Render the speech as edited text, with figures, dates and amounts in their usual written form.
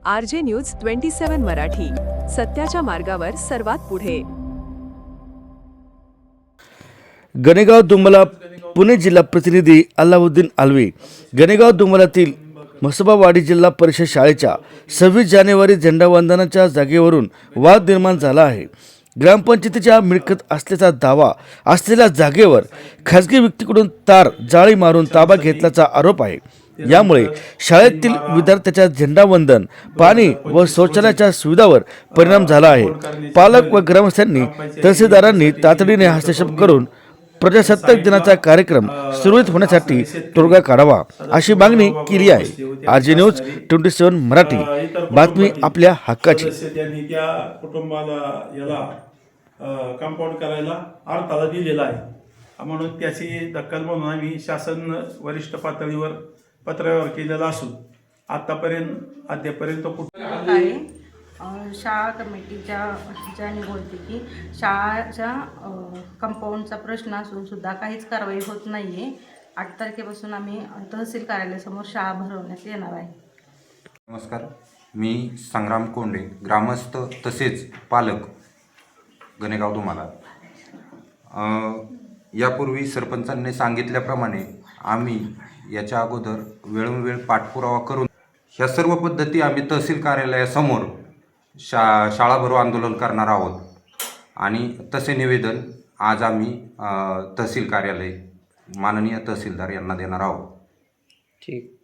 RJ news 27 Marathi, सत्याच्या मार्गावर सर्वात पुढे. गणेगाव दुमला पुणे जिल्हा प्रतिनिधी अल्लाउद्दीन आल्वी. गणेगाव दुमलातील म्हसोबावाडी जिल्हा परिषद शाळेच्या 26 जानेवारी झेंडावंदनाच्या जागेवरून वाद निर्माण झाला आहे. ग्रामपंचायतीच्या मिळकत असल्याचा दावा असलेल्या जागेवर खासगी व्यक्तीकडून तार जाळी मारून ताबा घेतल्याचा आरोप आहे. यामुळे शाळेतील विद्यार्थ्याच्या झेंडावंदन, पाणी व शौचालयाच्या सुविधांवर परिणाम झाला आहे. पालक व ग्रामस्थांनी तहसीलदारांनी तातडीने हस्तक्षेप करून प्रजासत्ताक दिनाचा कार्यक्रम सुरळीत होण्यासाठी तोडगा काढावा अशी मागणी केली आहे. RJ न्यूज 27 मराठी, बातमी आपल्या हक्काची. त्यांनी त्या कुटुंबाला याला कंपाऊंड करायला अडथळा दिलेला आहे म्हणून त्याची दखल म्हणून आम्ही शासन वरिष्ठ पातळीवर पत्रव्यवहार केलेला असून अद्यापर्यंत शाळा कमिटीच्या ज्याने बोलते की शाळाच्या कंपाऊंडचा प्रश्न असून सुद्धा काहीच कारवाई होत नाही आहे. 8 तारखेपासून आम्ही तहसील कार्यालयासमोर शाळा भरवण्यात येणार आहे. नमस्कार, मी संग्राम कोंडे, ग्रामस्थ तसेच पालक, गणेगाव दुमाला. यापूर्वी सरपंचांनी सांगितल्याप्रमाणे आम्ही याच्या अगोदर वेळोवेळ पाठपुरावा करून ह्या सर्व पद्धती आम्ही तहसील कार्यालयासमोर शाळा भरो आंदोलन करणार आहोत आणि तसे निवेदन आज आम्ही तहसील कार्यालय माननीय तहसीलदार यांना देणार आहोत. ठीक.